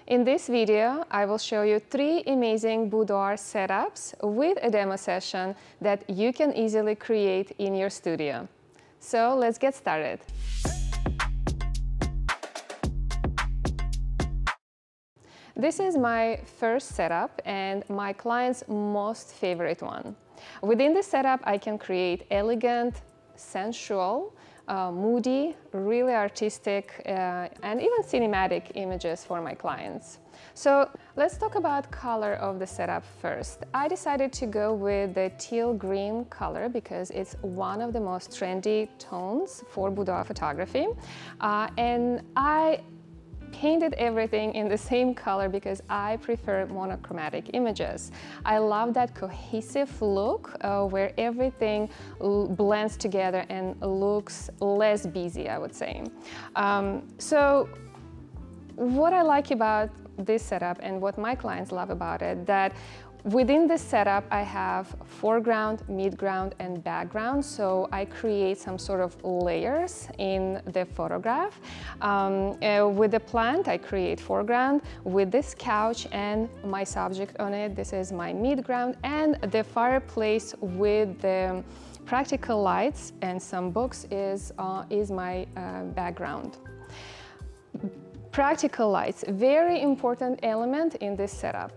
In this video, I will show you 3 amazing boudoir setups with a demo session that you can easily create in your studio. So let's get started. This is my first setup and my client's most favorite one. Within the setup, I can create elegant, sensual, moody, really artistic, and even cinematic images for my clients. So let's talk about color of the setup first. I decided to go with the teal green color because it's one of the most trendy tones for boudoir photography. And I painted everything in the same color because I prefer monochromatic images. I love that cohesive look where everything blends together and looks less busy, I would say. So what I like about this setup and what my clients love about it, that within this setup, I have foreground, midground, and background, so I create some sort of layers in the photograph. With the plant, I create foreground. With this couch and my subject on it, this is my midground, and the fireplace with the practical lights and some books is my background. Practical lights, very important element in this setup.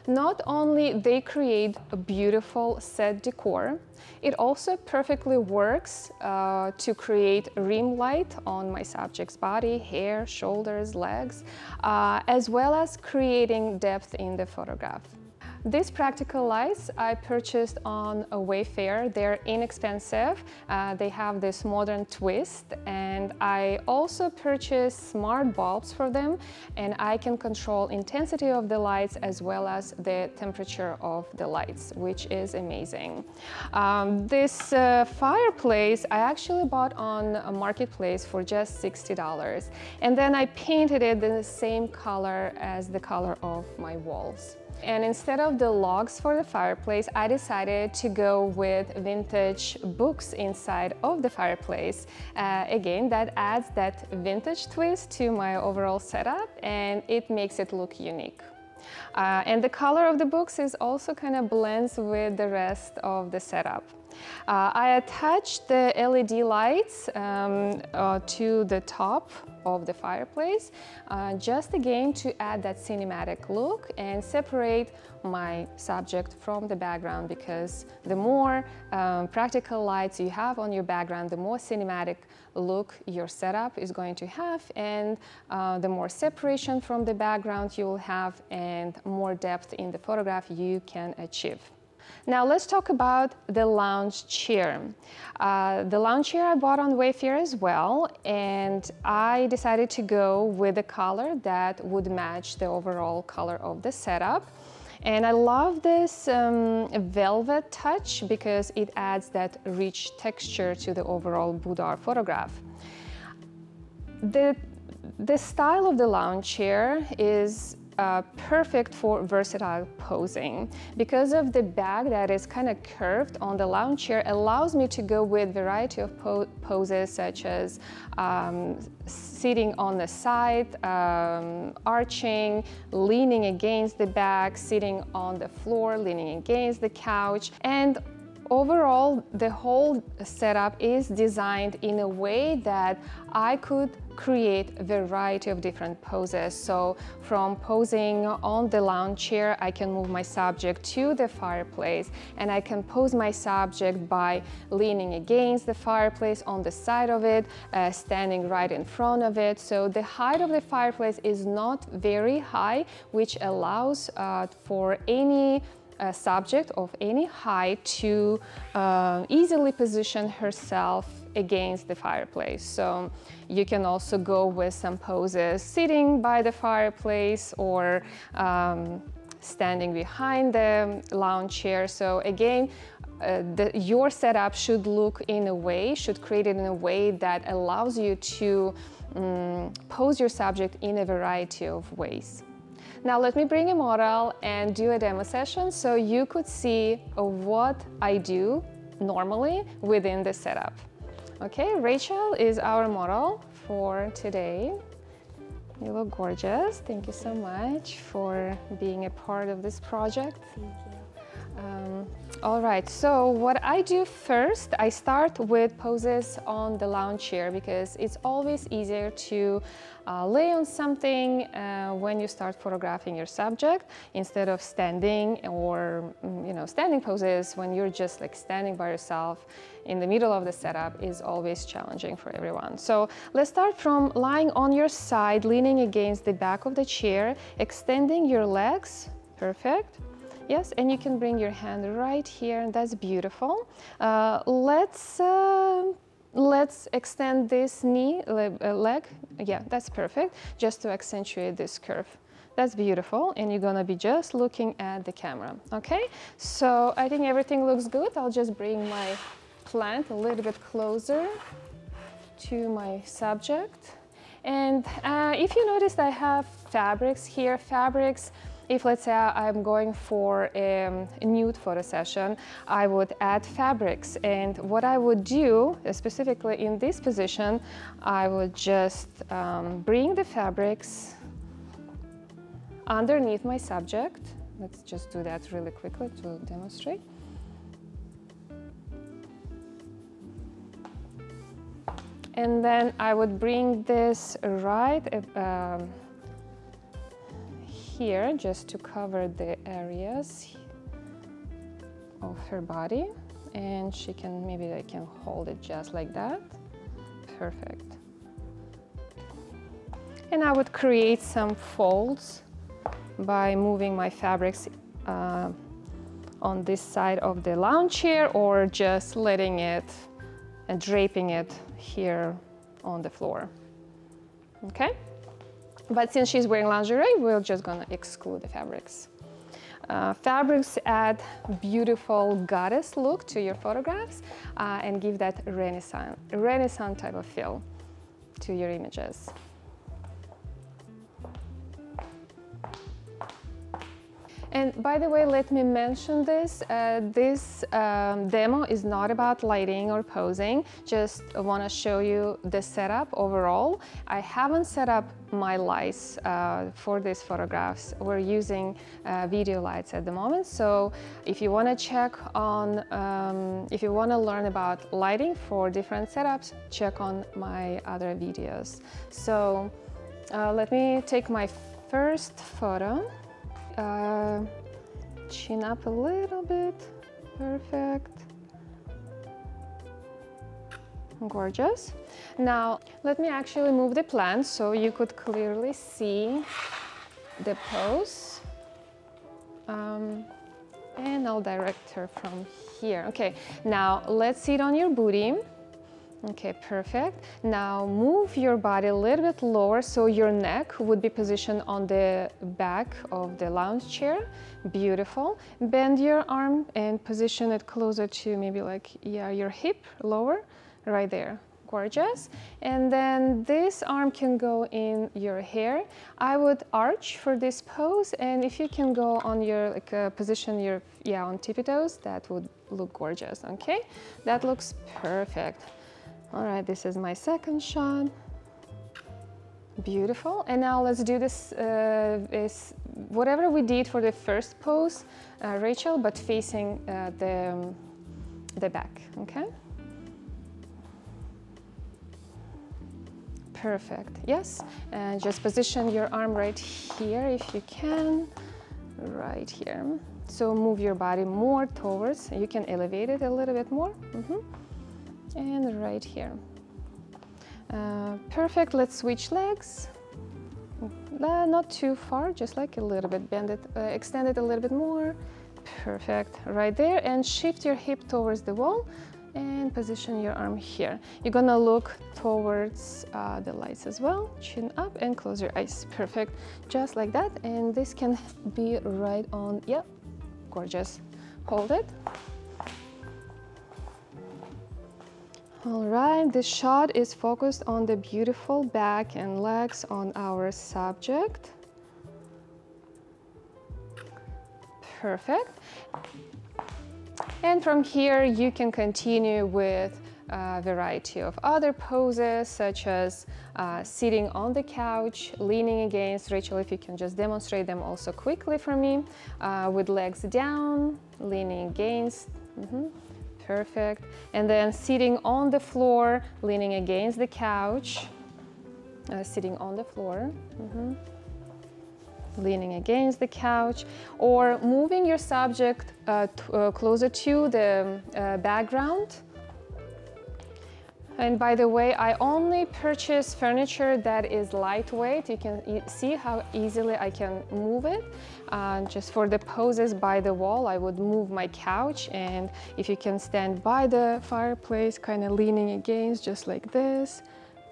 Not only they create a beautiful set decor, it also perfectly works to create rim light on my subject's body, hair, shoulders, legs, as well as creating depth in the photograph. These practical lights I purchased on a Wayfair. They're inexpensive. They have this modern twist, and I also purchased smart bulbs for them, and I can control intensity of the lights as well as the temperature of the lights, which is amazing. This fireplace I actually bought on a marketplace for just $60, and then I painted it in the same color as the color of my walls. And instead of the logs for the fireplace, I decided to go with vintage books inside of the fireplace. Again, that adds that vintage twist to my overall setup, and it makes it look unique. And the color of the books is also kind of blends with the rest of the setup. I attached the LED lights to the top of the fireplace, just again to add that cinematic look and separate my subject from the background, because the more practical lights you have on your background, the more cinematic look your setup is going to have, and the more separation from the background you will have and more depth in the photograph you can achieve. Now let's talk about the lounge chair. The lounge chair I bought on Wayfair as well, and I decided to go with a color that would match the overall color of the setup. And I love this velvet touch because it adds that rich texture to the overall boudoir photograph. The style of the lounge chair is perfect for versatile posing. Because of the back that is kind of curved on the lounge chair, allows me to go with variety of poses such as sitting on the side, arching, leaning against the back, sitting on the floor, leaning against the couch. And overall, the whole setup is designed in a way that I could create a variety of different poses. So from posing on the lounge chair, I can move my subject to the fireplace, and I can pose my subject by leaning against the fireplace on the side of it, standing right in front of it. So the height of the fireplace is not very high, which allows for any subject of any height to easily position herself against the fireplace. So you can also go with some poses sitting by the fireplace or standing behind the lounge chair. So again, your setup should look in a way, should create it in a way that allows you to pose your subject in a variety of ways. Now let me bring a model and do a demo session so you could see what I do normally within the setup. Okay, Rachel is our model for today. You look gorgeous. Thank you so much for being a part of this project. Thank you. All right, so what I do first, I start with poses on the lounge chair because it's always easier to lay on something when you start photographing your subject instead of standing or standing poses when you're just like standing by yourself in the middle of the setup is always challenging for everyone. So let's start from lying on your side, leaning against the back of the chair, extending your legs. Perfect. Yes, and you can bring your hand right here, and that's beautiful. Let's extend this leg. Yeah, that's perfect, just to accentuate this curve. That's beautiful, and you're gonna be just looking at the camera, okay? So I think everything looks good. I'll just bring my plant a little bit closer to my subject. And if you noticed, I have fabrics here. If let's say I'm going for a nude photo session, I would add fabrics. And what I would do, specifically in this position, I would just bring the fabrics underneath my subject. Let's just do that really quickly to demonstrate. And then I would bring this right here just to cover the areas of her body, and she can, maybe I can hold it just like that. Perfect. And I would create some folds by moving my fabrics on this side of the lounge chair, or just letting it and draping it here on the floor. Okay? But since she's wearing lingerie, we're just gonna exclude the fabrics. Fabrics add beautiful goddess look to your photographs and give that Renaissance type of feel to your images. And by the way, let me mention this. This demo is not about lighting or posing, just want to show you the setup overall. I haven't set up my lights for these photographs. We're using video lights at the moment. So if you want to check on, if you want to learn about lighting for different setups, check on my other videos. So let me take my first photo. Chin up a little bit. Perfect. Gorgeous. Now let me actually move the plant so you could clearly see the pose. And I'll direct her from here. Okay, now let's sit on your booty. Okay, perfect. Now move your body a little bit lower so your neck would be positioned on the back of the lounge chair. Beautiful. Bend your arm and position it closer to maybe like, yeah, your hip, lower, right there. Gorgeous. And then this arm can go in your hair. I would arch for this pose, and if you can go on your, like, position your, yeah, on tippy toes, that would look gorgeous, okay? That looks perfect. All right, this is my second shot. Beautiful. And now let's do this, whatever we did for the first pose, Rachel, but facing the back, okay? Perfect, yes. And just position your arm right here if you can, right here. So move your body more towards, you can elevate it a little bit more. And right here. Perfect, let's switch legs. Not too far, just like a little bit, bend it, extend it a little bit more. Perfect, right there, and shift your hip towards the wall and position your arm here. You're gonna look towards the lights as well, chin up and close your eyes. Perfect, just like that, and this can be right on, yeah, gorgeous. Hold it. All right, this shot is focused on the beautiful back and legs on our subject. Perfect. And from here, you can continue with a variety of other poses, such as sitting on the couch, leaning against. Rachel, if you can just demonstrate them also quickly for me, with legs down, leaning against. Perfect. And then sitting on the floor, leaning against the couch, sitting on the floor. Leaning against the couch, or moving your subject closer to the background. And by the way, I only purchase furniture that is lightweight. You can see how easily I can move it. Just for the poses by the wall, I would move my couch, and if you can stand by the fireplace, kind of leaning against, just like this.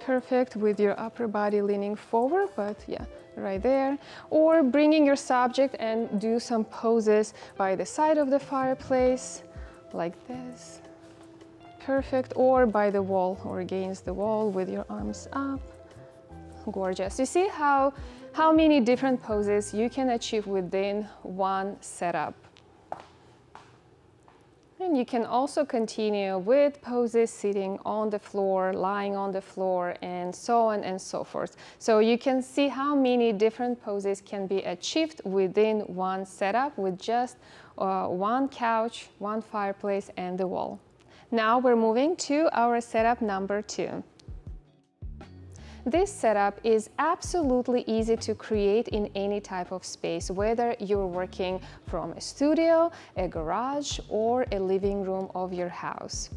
Perfect, with your upper body leaning forward, but yeah, right there. Or bringing your subject and do some poses by the side of the fireplace, like this. Perfect, or by the wall or against the wall with your arms up. Gorgeous. You see how many different poses you can achieve within one setup. And you can also continue with poses sitting on the floor, lying on the floor, and so on and so forth. So you can see how many different poses can be achieved within one setup with just one couch, one fireplace, and the wall. Now we're moving to our setup number 2. This setup is absolutely easy to create in any type of space, whether you're working from a studio, a garage, or a living room of your house.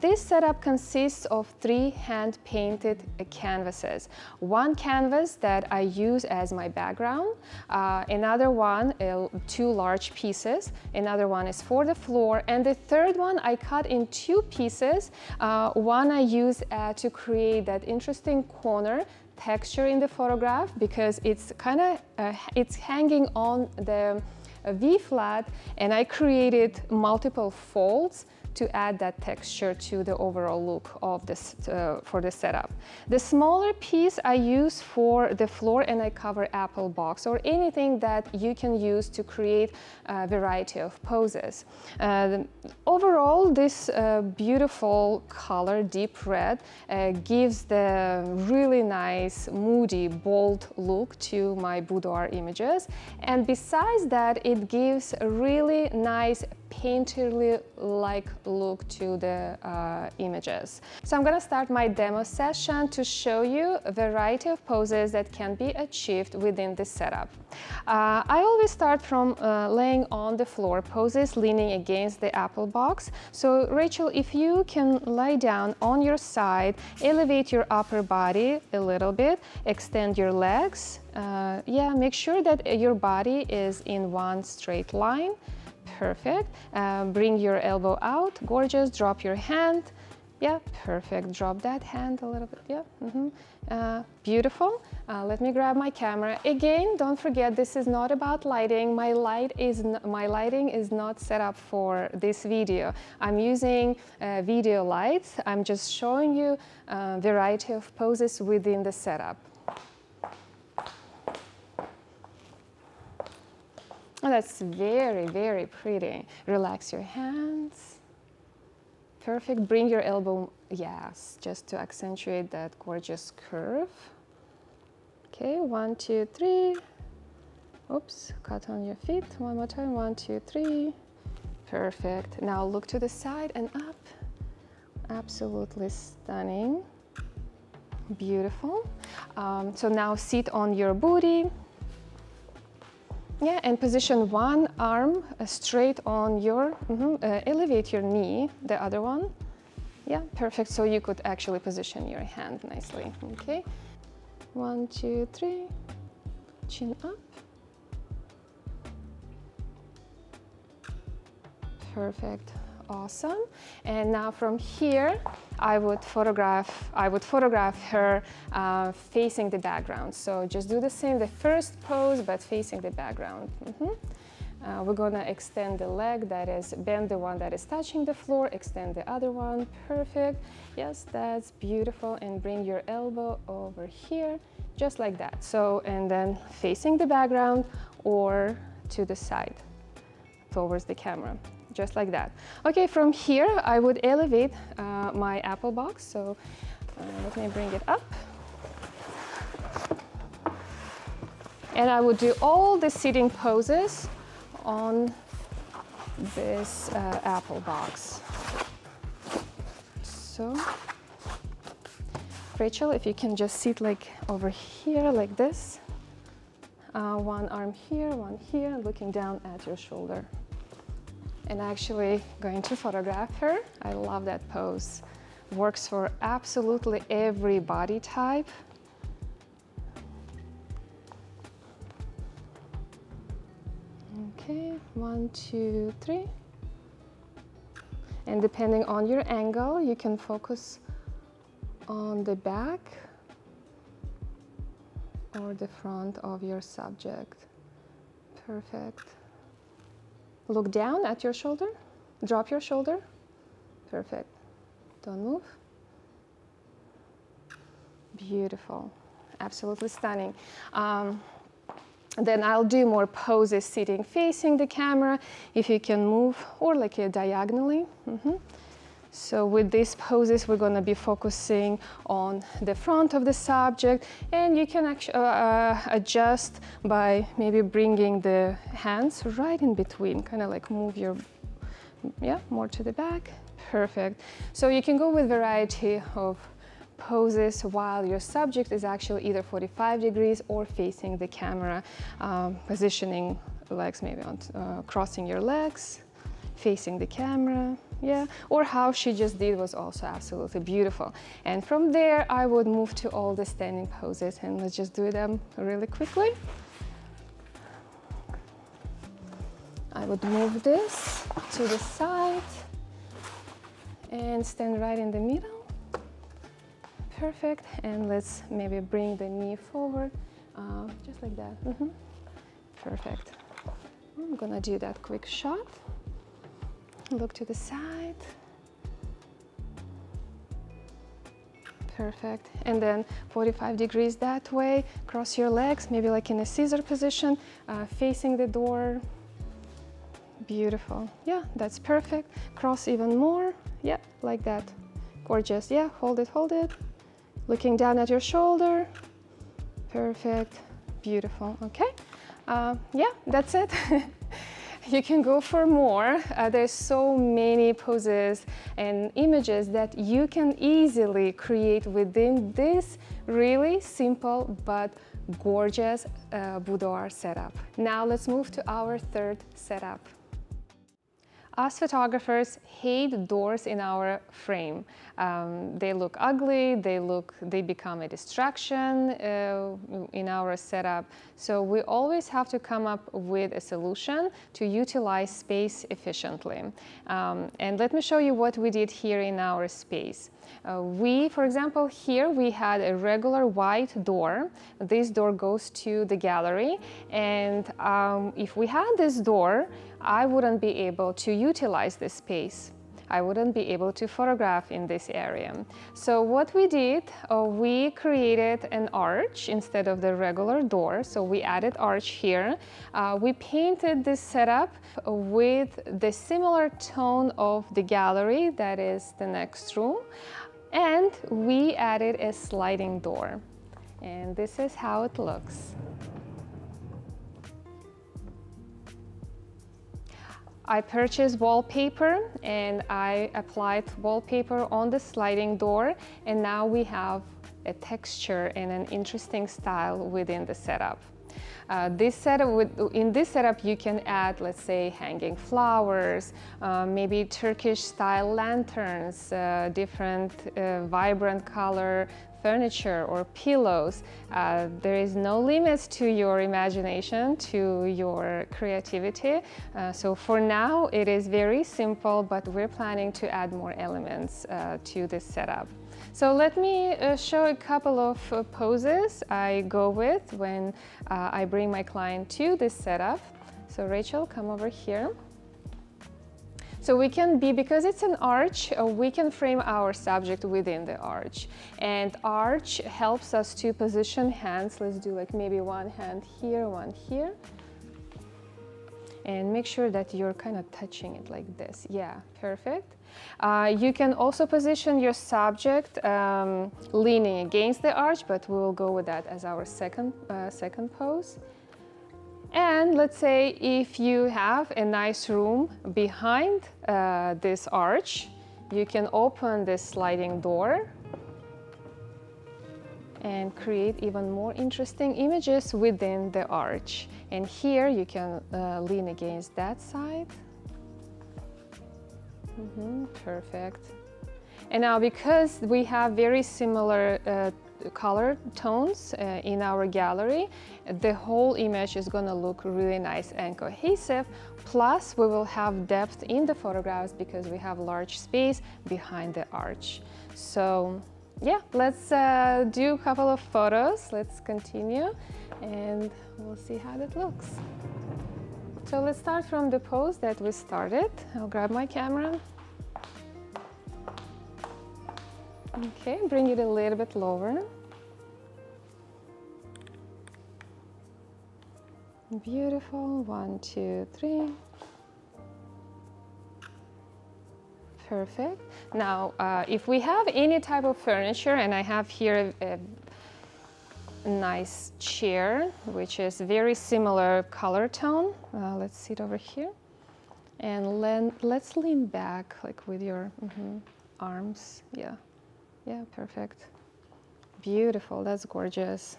This setup consists of 3 hand-painted canvases. One canvas that I use as my background, another one, 2 large pieces, another one is for the floor, and the third one I cut in 2 pieces. One I use to create that interesting corner texture in the photograph, because it's kind of it's hanging on the V-flat, and I created multiple folds to add that texture to the overall look of this for the setup. The smaller piece I use for the floor, and I cover apple box or anything that you can use to create a variety of poses. Overall, this beautiful color, deep red, gives the really nice, moody, bold look to my boudoir images. And besides that, it gives a really nice painterly-like look to the images. So I'm gonna start my demo session to show you a variety of poses that can be achieved within this setup. I always start from laying on the floor poses, leaning against the apple box. So Rachel, if you can lie down on your side, elevate your upper body a little bit, extend your legs. Yeah, make sure that your body is in one straight line. Perfect. Bring your elbow out. Gorgeous. Drop your hand. Yeah, perfect. Drop that hand a little bit. Yeah. Beautiful. Let me grab my camera. Again, don't forget, this is not about lighting. My lighting is not set up for this video. I'm using video lights. I'm just showing you a variety of poses within the setup. Oh, that's very, very pretty. Relax your hands. Perfect. Bring your elbow, yes, just to accentuate that gorgeous curve. Okay, 1, 2, 3. Oops, cut on your feet. One more time, 1, 2, 3. Perfect. Now look to the side and up. Absolutely stunning. Beautiful. So now sit on your booty. Yeah, and position one arm straight on your, elevate your knee, the other one. Yeah, perfect. So you could actually position your hand nicely. Okay, 1, 2, 3, chin up. Perfect. Awesome. And now from here, I would photograph her facing the background. So just do the same, the first pose, but facing the background. We're gonna extend the leg, that is, bend the one that is touching the floor, extend the other one. Perfect. Yes, that's beautiful. And bring your elbow over here, just like that. So, and then facing the background or to the side, towards the camera. just like that. Okay, from here I would elevate my apple box. So let me bring it up. And I would do all the sitting poses on this apple box. So, Rachel, if you can just sit like over here like this. One arm here, one here, looking down at your shoulder. And actually going to photograph her. I love that pose. Works for absolutely every body type. Okay, 1, 2, 3. And depending on your angle, you can focus on the back or the front of your subject. Perfect. Look down at your shoulder. Drop your shoulder. Perfect. Don't move. Beautiful. Absolutely stunning. Then I'll do more poses sitting facing the camera, if you can move, or like diagonally. So with these poses, we're going to be focusing on the front of the subject, and you can actually adjust by maybe bringing the hands right in between, kind of like move your, more to the back. Perfect. So you can go with variety of poses while your subject is actually either 45 degrees or facing the camera, positioning legs maybe on, crossing your legs, facing the camera, or how she just did was also absolutely beautiful. And from there, I would move to all the standing poses, and let's just do them really quickly. I would move this to the side and stand right in the middle. Perfect, and let's maybe bring the knee forward, just like that. Perfect. I'm gonna do that quick shot. Look to the side. Perfect, and then 45 degrees that way. Cross your legs, maybe like in a scissor position, facing the door. Beautiful, that's perfect. Cross even more, like that. Gorgeous, hold it, hold it. Looking down at your shoulder. Perfect, beautiful, okay. That's it. You can go for more. There's so many poses and images that you can easily create within this really simple but gorgeous boudoir setup. Now let's move to our third setup. Us photographers hate doors in our frame. They look ugly, they become a distraction in our setup. So we always have to come up with a solution to utilize space efficiently. And let me show you what we did here in our space. For example, here we had a regular white door. This door goes to the gallery, and if we had this door, I wouldn't be able to utilize this space. I wouldn't be able to photograph in this area. So what we did, we created an arch instead of the regular door. So we added arch here. We painted this setup with the similar tone of the gallery, that is the next room. And we added a sliding door. And this is how it looks. I purchased wallpaper and I applied wallpaper on the sliding door, and now we have a texture and an interesting style within the setup. In this setup you can add, let's say, hanging flowers, maybe Turkish style lanterns, different vibrant color furniture or pillows. There is no limits to your imagination, to your creativity. So for now it is very simple, but we're planning to add more elements to this setup. So let me show a couple of poses I go with when I bring my client to this setup. So Rachel, come over here. So we can because it's an arch, we can frame our subject within the arch. And arch helps us to position hands. Let's do like maybe one hand here, one here. and make sure that you're kind of touching it like this. Yeah, perfect. You can also position your subject leaning against the arch, but we'll go with that as our second pose. And let's say if you have a nice room behind this arch, you can open this sliding door and create even more interesting images within the arch. And here you can lean against that side. Perfect. And now, because we have very similar color tones in our gallery, the whole image is going to look really nice and cohesive. Plus, we will have depth in the photographs because we have large space behind the arch. So yeah, let's do a couple of photos. Let's continue and we'll see how that looks. So let's start from the pose that we started. I'll grab my camera. Okay, bring it a little bit lower. Beautiful. 1, 2, 3. Perfect. Now, if we have any type of furniture, and I have here a nice chair, which is very similar color tone. Let's sit over here. And let's lean back, like with your arms. Yeah. Yeah, perfect. Beautiful, that's gorgeous.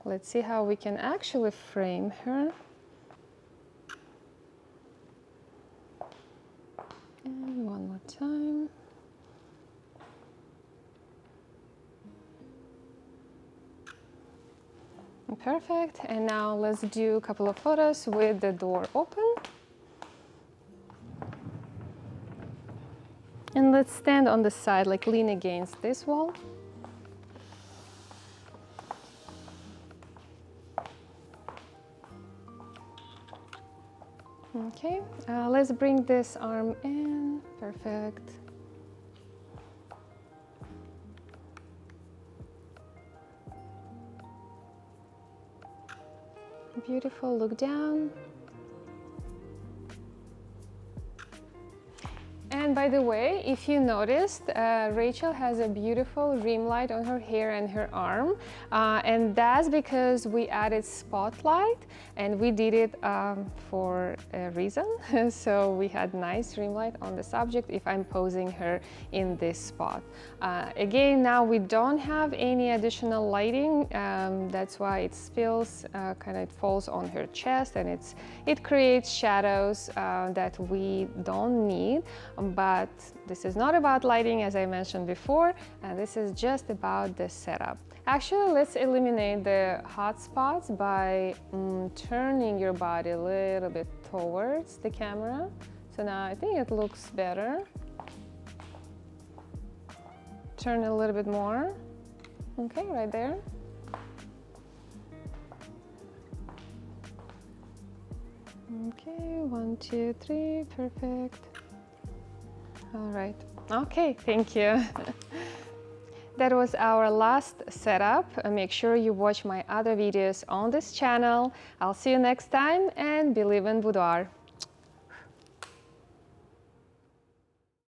Let's see how we can actually frame her. And one more time. Perfect, and now let's do a couple of photos with the door open. And let's stand on the side, like lean against this wall. Okay, let's bring this arm in. Perfect. Beautiful, look down. And by the way, if you noticed, Rachel has a beautiful rim light on her hair and her arm. And that's because we added spotlight and we did it for a reason. So we had nice rim light on the subject if I'm posing her in this spot. Again, now we don't have any additional lighting. That's why it spills, kind of falls on her chest, and it creates shadows that we don't need. But this is not about lighting, as I mentioned before, and this is just about the setup. Actually, let's eliminate the hot spots by turning your body a little bit towards the camera. So now I think it looks better. Turn a little bit more. Okay, right there. Okay, 1, 2, 3, perfect. All right, okay, thank you. That was our last setup. Make sure you watch my other videos on this channel. I'll see you next time, and believe in boudoir.